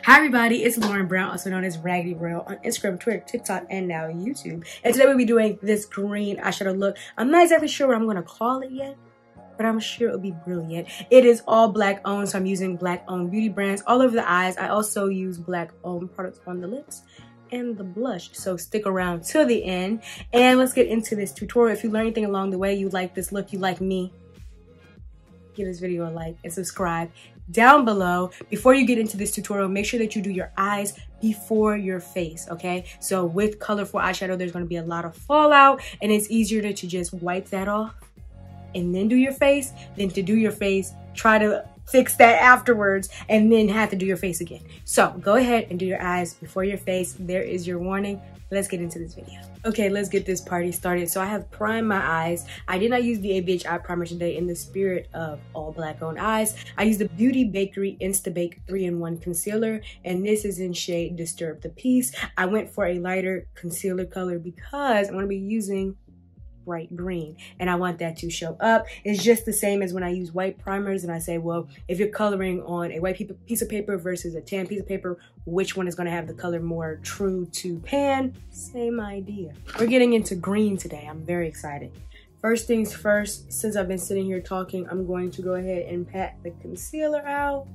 Hi everybody, it's Lauren Brown, also known as Raggedy Royal on Instagram, Twitter, TikTok, and now YouTube. And today we'll be doing this green eyeshadow look. I'm not exactly sure what I'm going to call it yet, but I'm sure it'll be brilliant. It is all black owned, so I'm using black owned beauty brands all over the eyes. I also use black owned products on the lips and the blush, so stick around till the end. And let's get into this tutorial. If you learn anything along the way, you like this look, you like me, give this video a like and subscribe down below. Before you get into this tutorial, make sure that you do your eyes before your face, okay? So with colorful eyeshadow, there's going to be a lot of fallout, and it's easier to just wipe that off and then do your face than to do your face, try to fix that afterwards, and then have to do your face again. So go ahead and do your eyes before your face. There is your warning. Let's get into this video. Okay, let's get this party started. So I have primed my eyes. I did not use the ABH eye primer today in the spirit of all black owned eyes. I used the Beauty Bakerie Insta Bake 3-in-1 concealer, and this is in shade Disturb the Peace. I went for a lighter concealer color because I'm gonna be using bright green, and I want that to show up. It's just the same as when I use white primers and I say, well, if you're coloring on a white piece of paper versus a tan piece of paper, which one is going to have the color more true to pan? Same idea. We're getting into green today. I'm very excited. First things first, since I've been sitting here talking, I'm going to go ahead and pat the concealer out,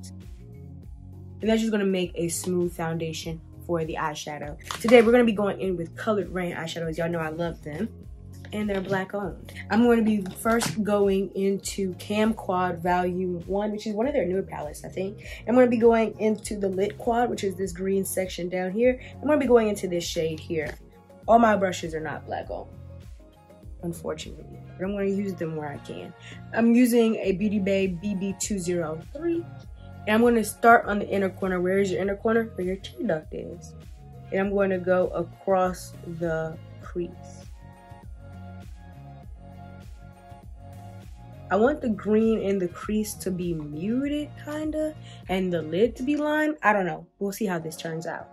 and that's just going to make a smooth foundation for the eyeshadow. Today we're going to be going in with colored Raine eyeshadows. Y'all know I love them, and they're black owned. I'm going to be first going into Cam Quad Volume 1, which is one of their newer palettes, I think. I'm going to be going into the Lit Quad, which is this green section down here. I'm going to be going into this shade here. All my brushes are not black owned, unfortunately, but I'm going to use them where I can. I'm using a Beauty Bay BB203, and I'm going to start on the inner corner. Where is your inner corner? Where your tear duct is. And I'm going to go across the crease. I want the green in the crease to be muted, kinda, and the lid to be lined. I don't know. We'll see how this turns out.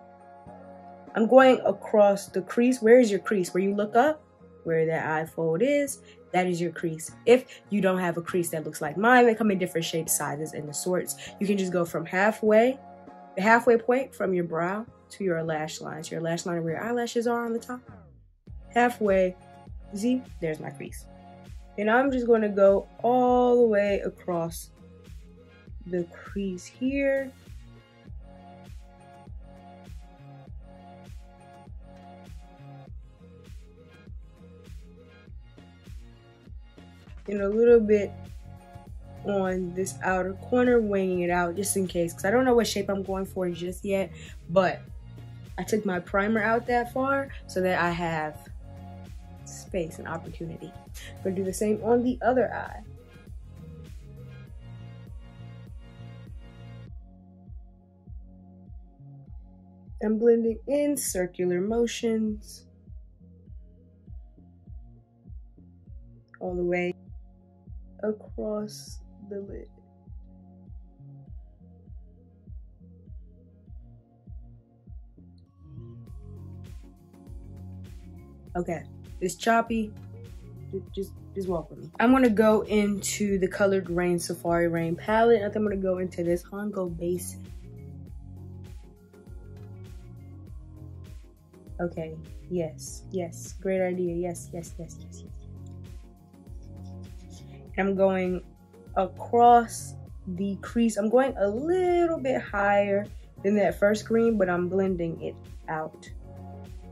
I'm going across the crease. Where is your crease? Where you look up, where that eye fold is, that is your crease. If you don't have a crease that looks like mine, they come in different shapes, sizes, and the sorts. You can just go from the halfway point from your brow to your lash line. So your lash line where your eyelashes are on the top. Halfway, see, there's my crease. And I'm just going to go all the way across the crease here. And a little bit on this outer corner, weighing it out just in case, because I don't know what shape I'm going for just yet, but I took my primer out that far so that I have space and opportunity. I'm going to do the same on the other eye. I'm blending in circular motions all the way across the lid. Okay, it's choppy. Just walk with me. I'm gonna go into the colored Raine Safari Raine palette. I think I'm gonna go into this Hongo base. Okay, yes, great idea. Yes. I'm going across the crease. I'm going a little bit higher than that first green, but I'm blending it out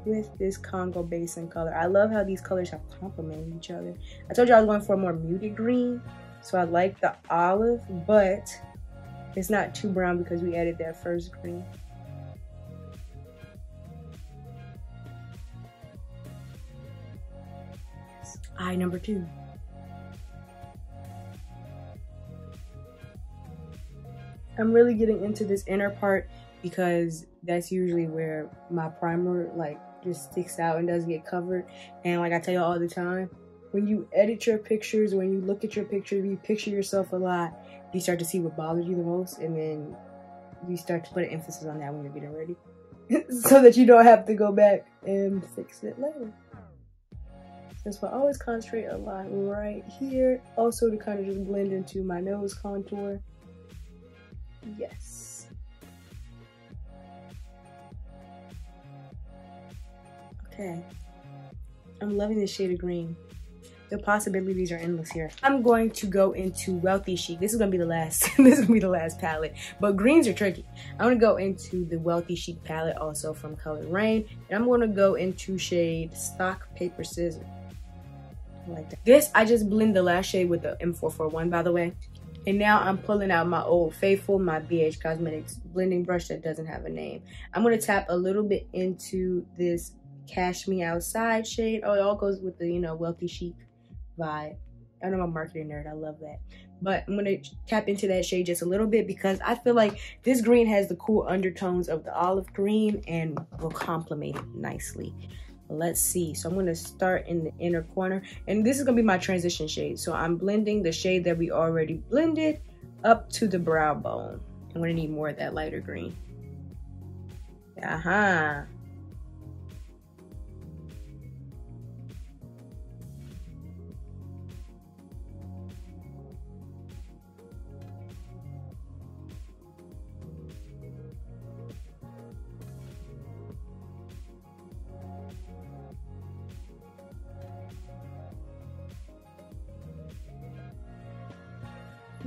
with this Congo Basin color. I love how these colors have complemented each other. I told you I was going for a more muted green, so I like the olive, but it's not too brown because we added that first green. Eye number 2. I'm really getting into this inner part because that's usually where my primer just sticks out and doesn't get covered. And like I tell you all the time, when you edit your pictures, when you look at your picture, you picture yourself a lot, you start to see what bothers you the most, and then you start to put an emphasis on that when you're getting ready so that you don't have to go back and fix it later. That's why I always concentrate a lot right here. Also to kind of just blend into my nose contour. Yes. Okay. I'm loving this shade of green. The possibilities are endless here. I'm going to go into Wealthy Chic. This is gonna be the last, this is gonna be the last palette, but greens are tricky. I'm gonna go into the Wealthy Chic palette, also from color Raine, and I'm gonna go into shade Stock Paper Scissors. I like that. This, I just blend the last shade with the M441, by the way. And now I'm pulling out my Old Faithful, my BH Cosmetics blending brush that doesn't have a name. I'm gonna tap a little bit into this Cash Me Outside shade. Oh, it all goes with the, you know, Wealthy Chic vibe. I know I'm a marketing nerd, I love that. But I'm gonna tap into that shade just a little bit because I feel like this green has the cool undertones of the olive green and will complement it nicely. Let's see. So I'm gonna start in the inner corner, and this is gonna be my transition shade. So I'm blending the shade that we already blended up to the brow bone. I'm gonna need more of that lighter green.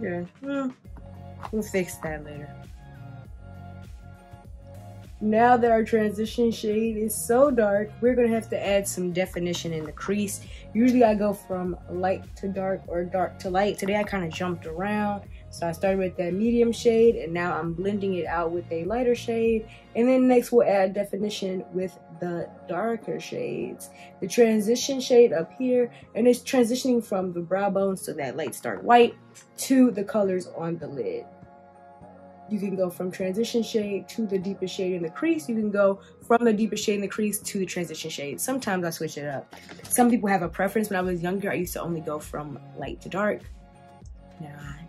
Yeah, we'll fix that later. Now that our transition shade is so dark, we're gonna have to add some definition in the crease. Usually I go from light to dark or dark to light. Today I kind of jumped around. So I started with that medium shade, and now I'm blending it out with a lighter shade. And then next we'll add definition with the darker shades. The transition shade up here, and it's transitioning from the brow bone, so that light start white, to the colors on the lid. You can go from transition shade to the deepest shade in the crease. You can go from the deepest shade in the crease to the transition shade. Sometimes I switch it up. Some people have a preference. When I was younger, I used to only go from light to dark. Now I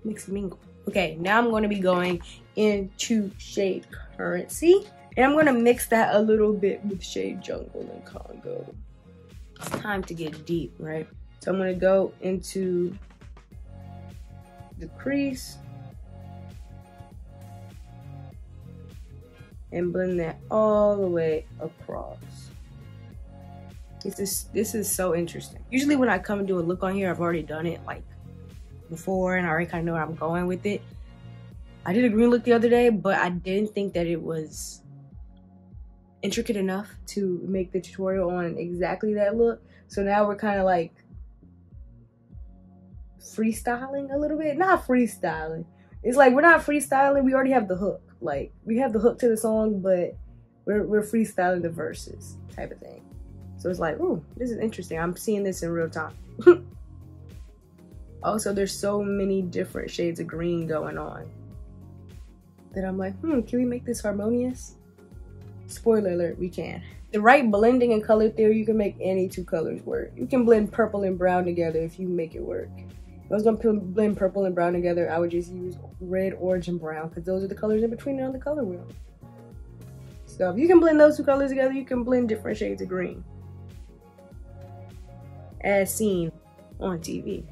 mix and mingle. Okay, now I'm going to be going into shade Currency, and I'm going to mix that a little bit with shade Jungle and Congo. It's time to get deep, right? So I'm going to go into the crease and blend that all the way across. This is so interesting. Usually when I come and do a look on here, I've already done it like before, and I already kind of know where I'm going with it. I did a green look the other day, but I didn't think that it was intricate enough to make the tutorial on exactly that look. So now we're kind of like freestyling a little bit. Not freestyling. It's like we're not freestyling. We already have the hook. Like we have the hook to the song, but we're freestyling the verses type of thing. So it's like, ooh, this is interesting. I'm seeing this in real time. Also, there's so many different shades of green going on that I'm like, can we make this harmonious? Spoiler alert, we can. The right blending and color theory, you can make any two colors work. You can blend purple and brown together if you make it work. If I was gonna blend purple and brown together, I would just use red, orange, and brown, because those are the colors in between on the color wheel. So if you can blend those two colors together, you can blend different shades of green, as seen on TV.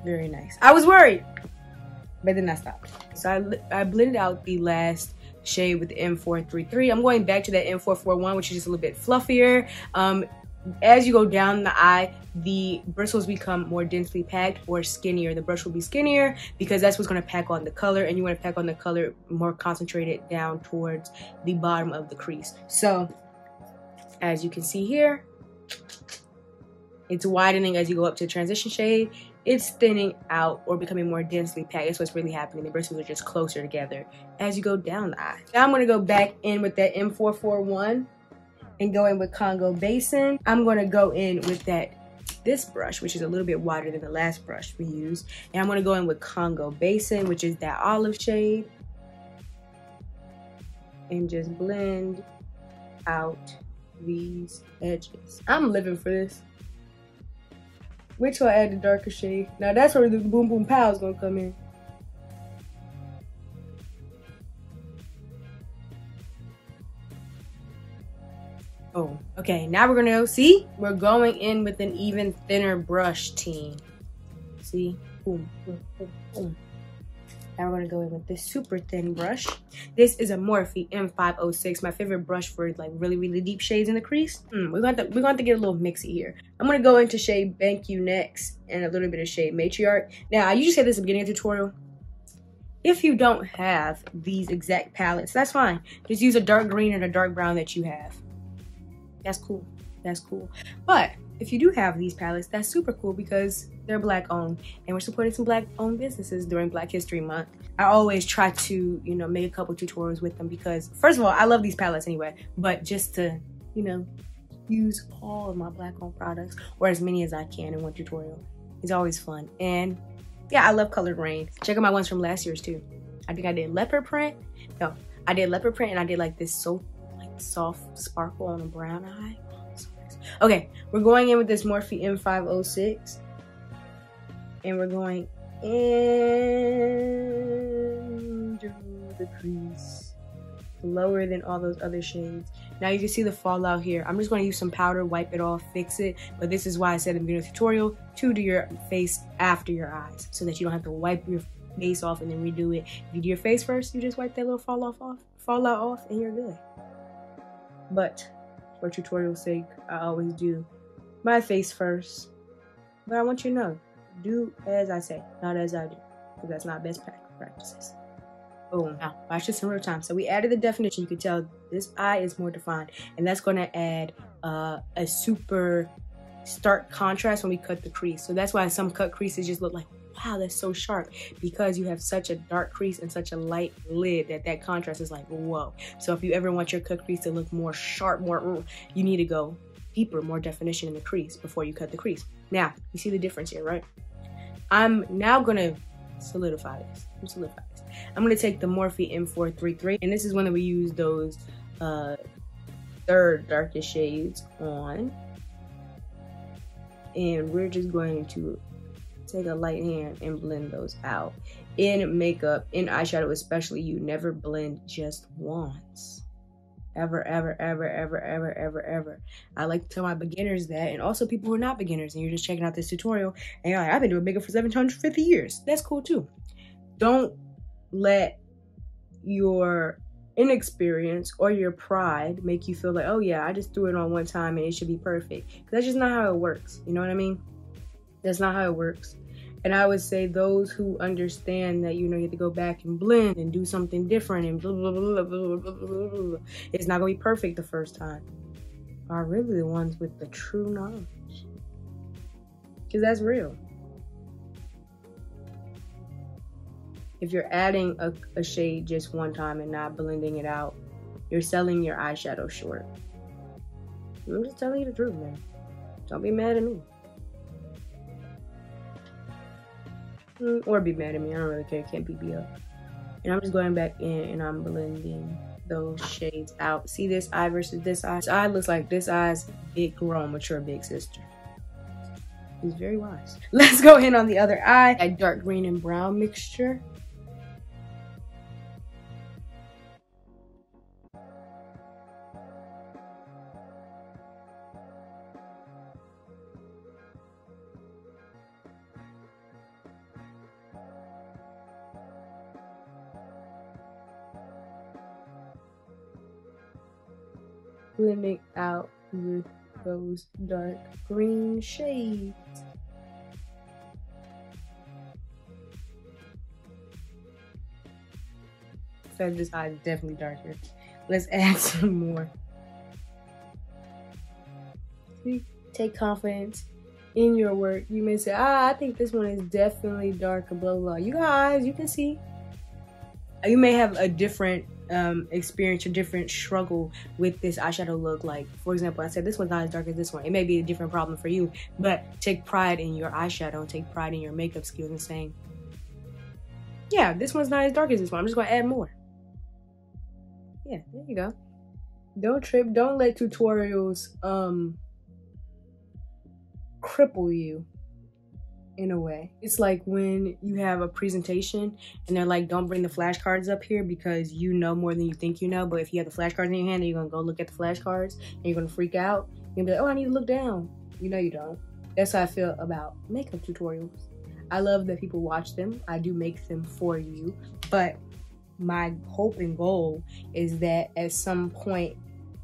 Very nice. I was worried, but then I stopped. So I blended out the last shade with the M433. I'm going back to that M441, which is just a little bit fluffier. As you go down the eye, the bristles become more densely packed or skinnier. The brush will be skinnier because that's what's going to pack on the color, and you want to pack on the color more concentrated down towards the bottom of the crease. So as you can see here, it's widening as you go up to the transition shade. It's thinning out or becoming more densely packed. That's what's really happening. The bristles are just closer together as you go down the eye. Now I'm going to go back in with that M441 and go in with Congo Basin. I'm going to go in with this brush, which is a little bit wider than the last brush we used. And I'm going to go in with Congo Basin, which is that olive shade, and just blend out these edges. I'm living for this. Wait till I add the darker shade. Now that's where the boom boom pow is gonna come in. Oh, okay. Now we're gonna go. See, we're going in with an even thinner brush team. See, boom, boom, boom, boom. Now we're gonna go in with this super thin brush. This is a Morphe M506, my favorite brush for like really deep shades in the crease. We're going to have to get a little mixy here. I'm gonna go into shade Bank You next and a little bit of shade Matriarch. Now I usually say this at the beginning of the tutorial. If you don't have these exact palettes, that's fine. Just use a dark green and a dark brown that you have. That's cool. That's cool. But if you do have these palettes, that's super cool because they're Black owned and we're supporting some Black owned businesses during Black History Month. I always try to, you know, make a couple tutorials with them because first of all, I love these palettes anyway, but just to, you know, use all of my Black owned products or as many as I can in one tutorial. It's always fun. And yeah, I love colored Raine. Check out my ones from last year's too. I think I did leopard print. No, I did leopard print and I did like this soft sparkle on a brown eye. Okay, we're going in with this Morphe M506 and we're going into the crease, lower than all those other shades. Now you can see the fallout here. I'm just going to use some powder, wipe it off, fix it, but this is why I said in the beginning of the tutorial to do your face after your eyes so that you don't have to wipe your face off and then redo it. If you do your face first, you just wipe that little fallout off and you're good. But for tutorial's sake, I always do my face first. But I want you to know, do as I say, not as I do, because that's not best practices. Boom. Now, watch this in real time. So we added the definition. You can tell this eye is more defined, and that's going to add a super stark contrast when we cut the crease. So that's why some cut creases just look like, wow, that's so sharp, because you have such a dark crease and such a light lid that contrast is like, whoa. So if you ever want your cut crease to look more sharp, you need to go deeper, more definition in the crease before you cut the crease. Now, you see the difference here, right? I'm now gonna solidify this. I'm gonna take the Morphe M433, and this is one that we use those third darkest shades on. And we're just going to take a light hand and blend those out. In makeup, in eyeshadow especially, you never blend just once. Ever. I like to tell my beginners that, and also people who are not beginners and you're just checking out this tutorial and you're like, I've been doing makeup for 750 years. That's cool too. Don't let your inexperience or your pride make you feel like, oh yeah, I just threw it on one time and it should be perfect. Because that's just not how it works. You know what I mean? That's not how it works. And I would say those who understand that, you know, you have to go back and blend and do something different and blah, blah, blah, blah, blah, blah, blah. It's not going to be perfect the first time. Are really the ones with the true knowledge. Because that's real. If you're adding a shade just one time and not blending it out, you're selling your eyeshadow short. I'm just telling you the truth, man. Don't be mad at me. Or be mad at me, I don't really care, can't beat me up. And I'm just going back in and I'm blending those shades out. See this eye versus this eye? This eye looks like this eye's big grown, mature big sister. He's very wise. Let's go in on the other eye. A dark green and brown mixture. Blending out with those dark green shades. So this eye is definitely darker. Let's add some more. See? Take confidence in your work. You may say, I think this one is definitely darker, blah, blah. You guys, you can see. You may have a different experience or different struggle with this eyeshadow look. Like, for example, I said this one's not as dark as this one. It may be a different problem for you, but take pride in your eyeshadow and take pride in your makeup skills and saying, yeah, this one's not as dark as this one. I'm just going to add more. Yeah, there you go. Don't trip. Don't let tutorials cripple you. In a way, it's like when you have a presentation and they're like, don't bring the flashcards up here because you know more than you think you know. But if you have the flashcards in your hand, you're gonna go look at the flashcards and you're gonna freak out. You're gonna be like, oh, I need to look down. You know you don't. That's how I feel about makeup tutorials. I love that people watch them. I do make them for you. But my hope and goal is that at some point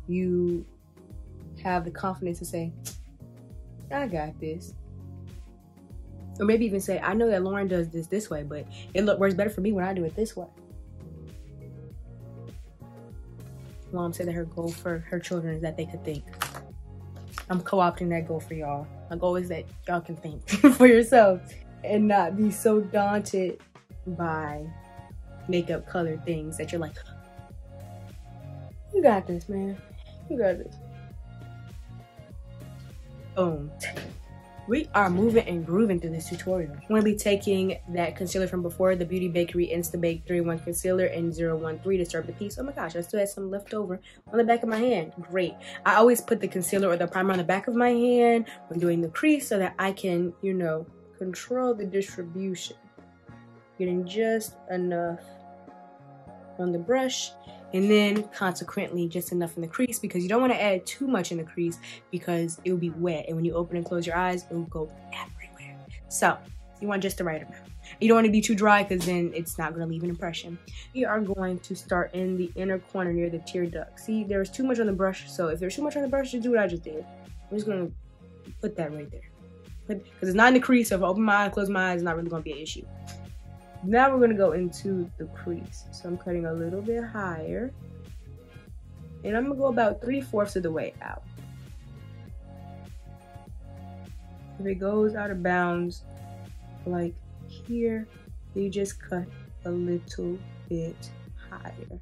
you have the confidence to say, I got this. Or maybe even say, I know that Lauren does this way, but it works better for me when I do it this way. Mom said that her goal for her children is that they could think. I'm co-opting that goal for y'all. My goal is that y'all can think for yourselves and not be so daunted by makeup colored things that you're like, you got this, man. You got this. Boom. We are moving and grooving through this tutorial. I'm going to be taking that concealer from before, the Beauty Bakerie Insta Bake 3-in-1 Concealer and 013 to start the piece. Oh my gosh, I still had some left over on the back of my hand. Great. I always put the concealer or the primer on the back of my hand when doing the crease so that I can, you know, control the distribution. Getting just enough on the brush, and then consequently just enough in the crease, because you don't want to add too much in the crease because it will be wet, and when you open and close your eyes, it will go everywhere. So you want just the right amount. You don't want to be too dry because then it's not going to leave an impression. We are going to start in the inner corner near the tear duct. See, there was too much on the brush, so if there's too much on the brush, just do what I just did. I'm just going to put that right there because it's not in the crease, so if I open my eye, close my eyes, it's not really going to be an issue. Now we're going to go into the crease. So I'm cutting a little bit higher. And I'm going to go about 3/4 of the way out. If it goes out of bounds, like here, you just cut a little bit higher.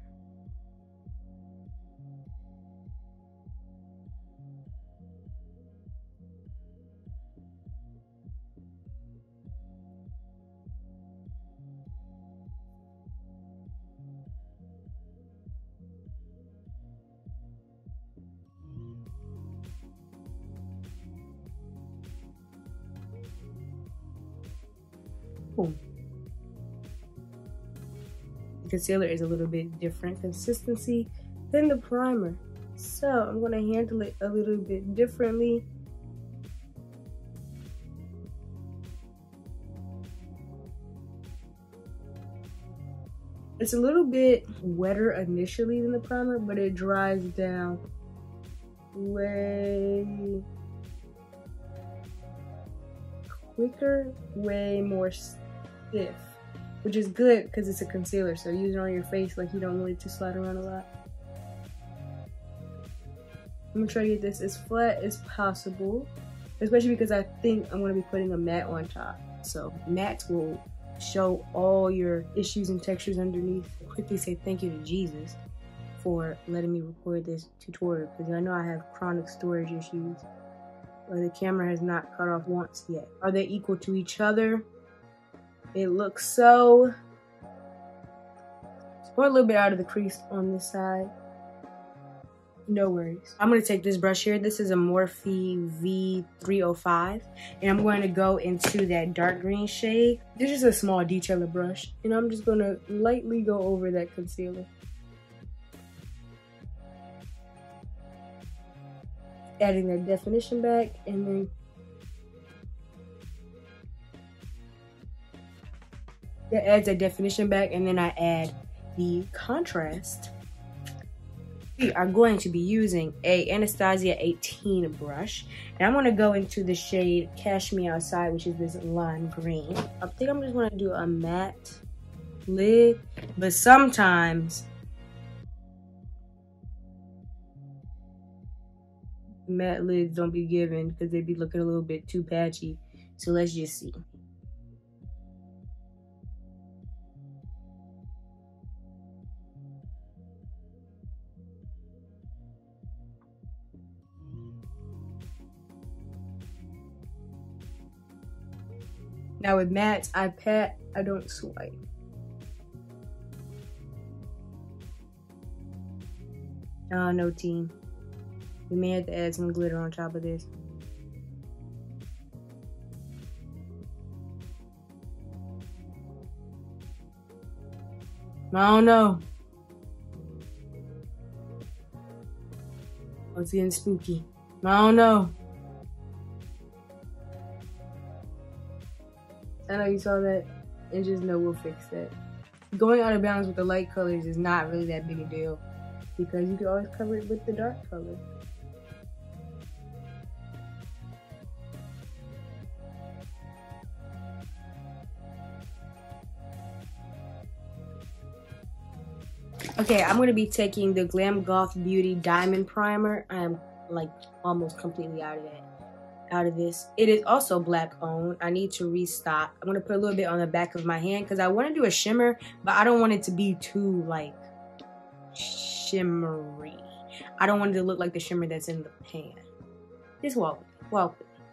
Boom. The concealer is a little bit different consistency than the primer, so I'm going to handle it a little bit differently. It's a little bit wetter initially than the primer, but it dries down way quicker, way more stiff, which is good because it's a concealer, so use it on your face like you don't want it to slide around a lot. I'm gonna try to get this as flat as possible, especially because I think I'm gonna be putting a matte on top, so mattes will show all your issues and textures underneath. Quickly say thank you to Jesus for letting me record this tutorial, because I know I have chronic storage issues. The camera has not cut off once yet. Are they equal to each other? It looks so. Or a little bit out of the crease on this side. No worries. I'm going to take this brush here. This is a Morphe V305. And I'm going to go into that dark green shade. This is a small detailer brush. And I'm just going to lightly go over that concealer. Adding that definition back, and then that adds that definition back, and then I add the contrast. We are going to be using a Anastasia 18 brush, and I'm going to go into the shade Cash Me Outside, which is this lime green. I think I'm just going to do a matte lid, but sometimes matte lids don't be given because they be looking a little bit too patchy. So let's just see. Now with mattes, I pat, I don't swipe. Oh no, team. We may have to add some glitter on top of this. I don't know. Oh, it's getting spooky. I don't know. I know you saw that, and just know we'll fix that. Going out of bounds with the light colors is not really that big a deal because you can always cover it with the dark color. Okay, I'm gonna be taking the Glam Goth Beauty Diamond Primer. I am like almost completely out of this. It is also black owned. I need to restock. I'm gonna put a little bit on the back of my hand because I want to do a shimmer, but I don't want it to be too like shimmery. I don't want it to look like the shimmer that's in the pan. Just walk.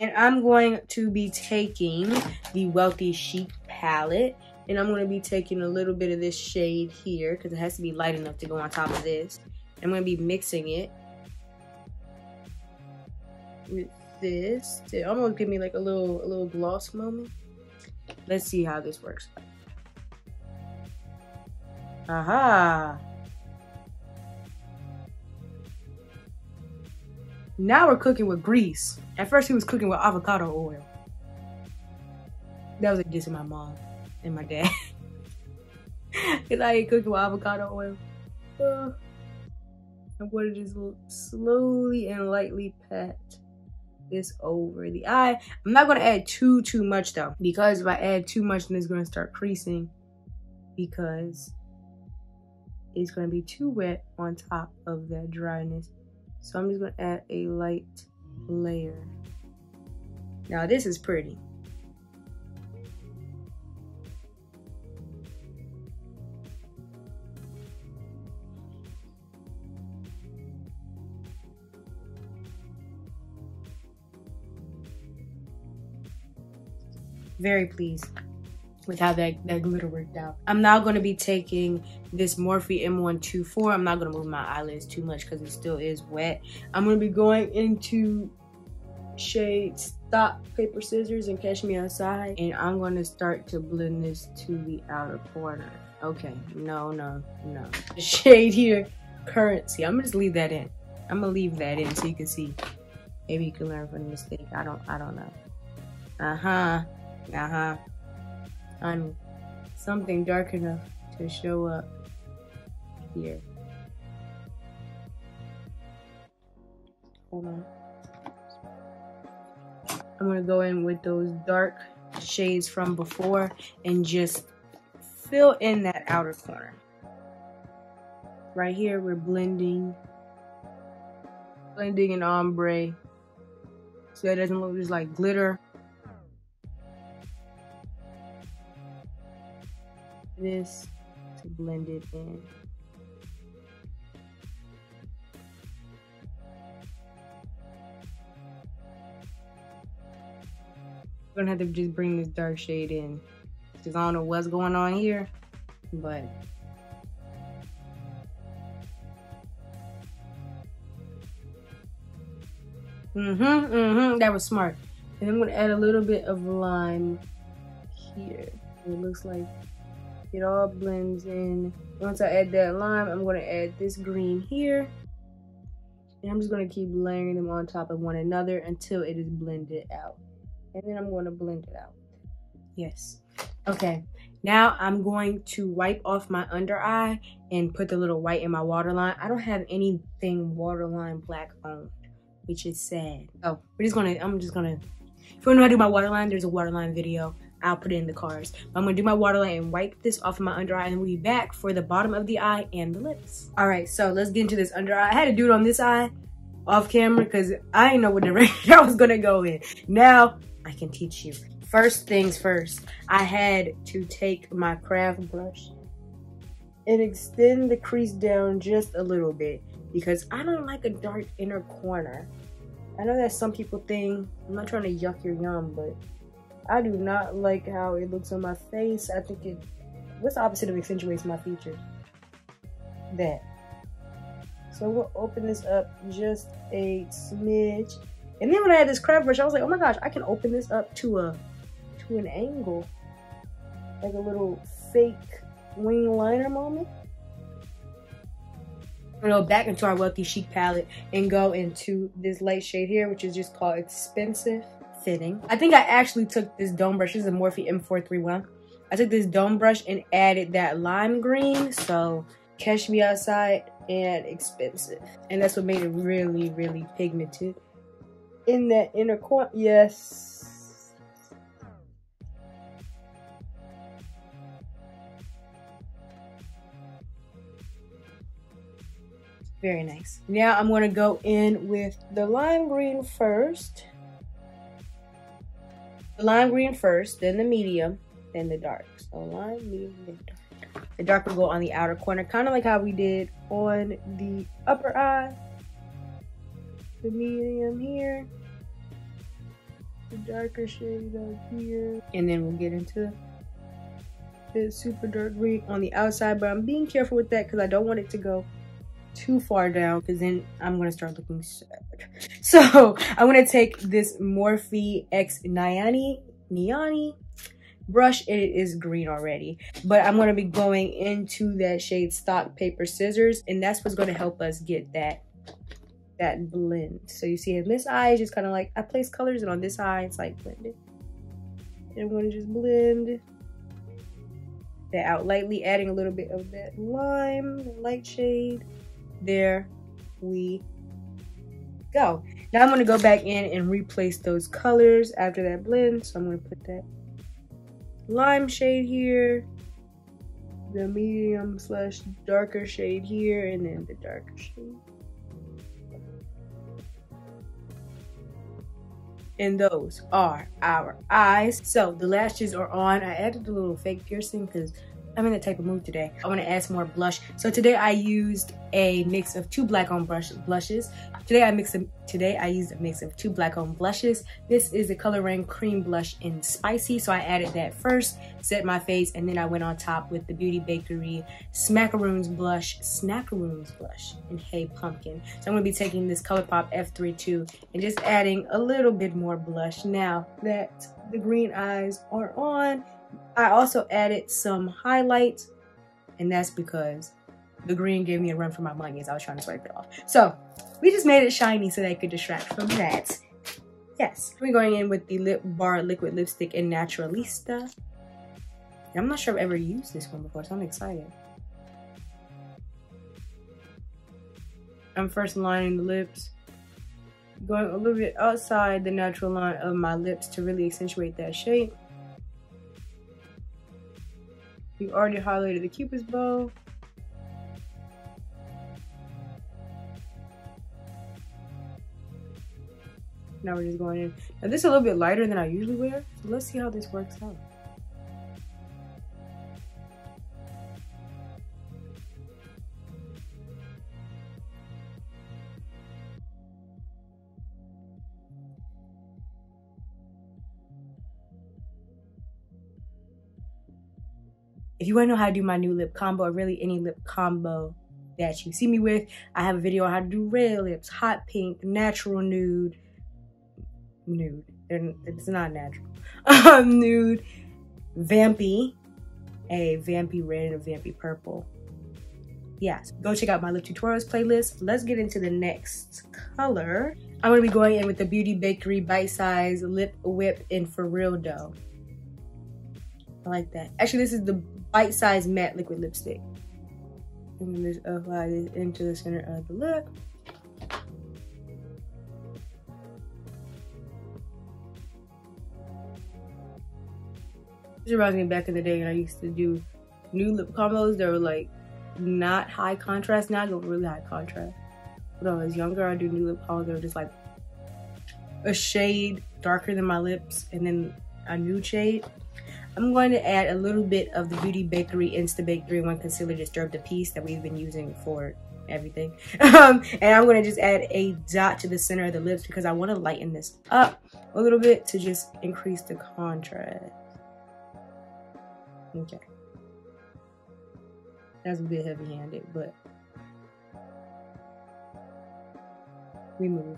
And I'm going to be taking the Wealthy Chic palette. And I'm going to be taking a little bit of this shade here because it has to be light enough to go on top of this. I'm going to be mixing it with this to almost give me like a little gloss moment. Let's see how this works. Aha! Now we're cooking with grease. At first he was cooking with avocado oil. That was a diss of my mom and my dad. Cause I ain't cooking with avocado oil. I'm going to just slowly and lightly pat this over the eye. I'm not going to add too much though, because if I add too much, then it's going to start creasing because it's going to be too wet on top of that dryness. So I'm just going to add a light layer. Now this is pretty. Very pleased with how that glitter worked out. I'm now going to be taking this Morphe M124. I'm not going to move my eyelids too much because it still is wet. I'm going to be going into shade Stop, Paper, Scissors, and Catch Me Outside. And I'm going to start to blend this to the outer corner. Okay, no. The shade here, Currency. I'm going to just leave that in. I'm going to leave that in so you can see. Maybe you can learn from the mistake. I don't know. On something dark enough to show up here. Hold on. I'm gonna go in with those dark shades from before and just fill in that outer corner. Right here, we're blending an ombre so it doesn't look just like glitter. This to blend it in. I'm gonna have to just bring this dark shade in because I don't know what's going on here, but that was smart. And I'm gonna add a little bit of lime here. It looks like it all blends in. Once I add that lime, I'm going to add this green here. And I'm just going to keep layering them on top of one another until it is blended out. And then I'm going to blend it out. Yes. Okay. Now I'm going to wipe off my under eye and put the little white in my waterline. I don't have anything waterline black on, which is sad. Oh, I'm just going to, if you want to know how to do my waterline, there's a waterline video. I'll put it in the cards. I'm gonna do my waterline and wipe this off of my under eye, and we'll be back for the bottom of the eye and the lips. All right, so let's get into this under eye. I had to do it on this eye off camera because I didn't know what direction I was gonna go in. Now I can teach you. First things first, I had to take my craft brush and extend the crease down just a little bit because I don't like a dark inner corner. I know that's some people think. I'm not trying to yuck your yum, but I do not like how it looks on my face. I think what's the opposite of accentuates my features? That. So we'll open this up just a smidge. And then when I had this craft brush, I was like, oh my gosh, I can open this up to an angle. Like a little fake wing liner moment. We're gonna go back into our Wealthy Chic palette and go into this light shade here, which is just called Expensive. fitting. I think I actually took this dome brush. This is a Morphe M431. I took this dome brush and added that lime green. So catch me outside and expensive. And that's what made it really, really pigmented. In that inner corner, yes. Very nice. Now I'm gonna go in with the lime green first. The lime green first, then the medium, then the dark. So lime, medium, then dark. The dark will go on the outer corner, kind of like how we did on the upper eye. The medium here. The darker shade out here. And then we'll get into the super dark green on the outside. But I'm being careful with that because I don't want it to go too far down because then I'm going to start looking sad. So I'm going to take this Morphe X Niani brush. It is green already, but I'm going to be going into that shade Stock Paper Scissors, and that's what's going to help us get that blend. So you see in this eye is just kind of like I place colors, and on this eye it's like blended. And I'm going to just blend that out lightly, adding a little bit of that lime, light shade. There we go. Now I'm going to go back in and replace those colors after that blend. So I'm going to put that lime shade here, the medium slash darker shade here, and then the darker shade. And those are our eyes. So the lashes are on. I added a little fake piercing because I'm in that type of mood today. I want to add some more blush. So today I used a mix of two black-owned blushes. Today I used a mix of two black-owned blushes. This is the Color Raine Cream Blush in Spicy. So I added that first, set my face, and then I went on top with the Beauty Bakerie Snackaroons blush in Hey Pumpkin. So I'm going to be taking this ColourPop F32 and just adding a little bit more blush. Now that the green eyes are on, I also added some highlight, and that's because the green gave me a run for my money as I was trying to swipe it off. So we just made it shiny so that it could distract from that. Yes, we're going in with the Lip Bar Liquid Lipstick in Naturalista. I'm not sure I've ever used this one before, so I'm excited. I'm first lining the lips, going a little bit outside the natural line of my lips to really accentuate that shape. We've already highlighted the Cupid's bow. Now we're just going in. Now this is a little bit lighter than I usually wear, so let's see how this works out. If you want to know how to do my new lip combo, or really any lip combo that you see me with, I have a video on how to do red lips, hot pink, natural nude. It's not natural. Nude, vampy, a vampy red, and a vampy purple. Yes, go check out my lip tutorials playlist. Let's get into the next color. I'm going to be going in with the Beauty Bakerie Bite Size Lip Whip in For Real Dough. I like that. Actually, this is the Bite Size Matte Liquid Lipstick. And then just apply this into the center of the lip. This reminds me back in the day when I used to do new lip combos that were like not high contrast. Now I go really high contrast. When I was younger, I do new lip combos that were just like a shade darker than my lips and then a nude shade. I'm going to add a little bit of the Beauty Bakerie Instabake 3-in-1 Concealer Disturb the Piece that we've been using for everything. And I'm going to just add a dot to the center of the lips because I want to lighten this up a little bit to just increase the contrast. Okay. That's a bit heavy-handed, but we move.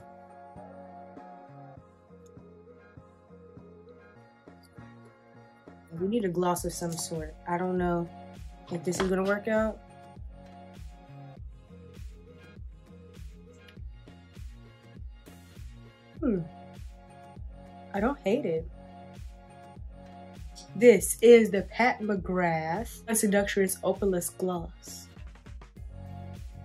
We need a gloss of some sort. I don't know if this is gonna work out. I don't hate it. This is the Pat McGrath Seductress Opalescent Gloss.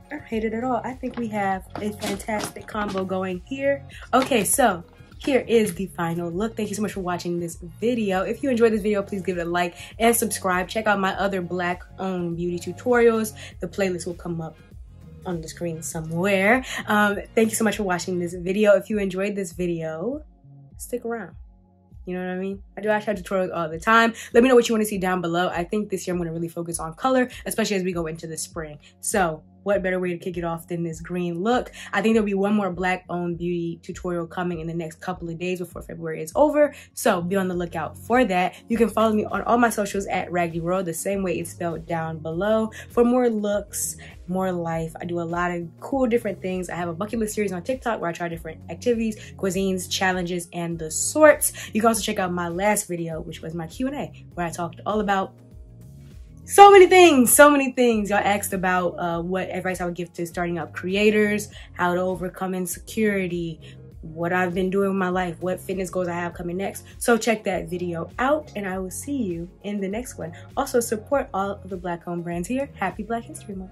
I don't hate it at all. I think we have a fantastic combo going here. Okay, so here is the final look. Thank you so much for watching this video. If you enjoyed this video, please give it a like and subscribe. Check out my other Black-owned beauty tutorials. The playlist will come up on the screen somewhere. Thank you so much for watching this video. If you enjoyed this video, stick around. You know what I mean? I do eyeshadow tutorials all the time. Let me know what you want to see down below. I think this year I'm going to really focus on color, especially as we go into the spring. So what better way to kick it off than this green look? I think there'll be one more Black-owned beauty tutorial coming in the next couple of days before February is over. So be on the lookout for that. You can follow me on all my socials at Raggedy World, the same way it's spelled down below, for more looks, more life. I do a lot of cool different things. I have a bucket list series on TikTok where I try different activities, cuisines, challenges, and the sorts. You can also check out my last video, which was my Q&A, where I talked all about so many things. Y'all asked about what advice I would give to starting up creators, how to overcome insecurity, what I've been doing with my life, what fitness goals I have coming next. So check that video out, and I will see you in the next one. Also, support all of the Black-owned brands here. Happy Black History Month.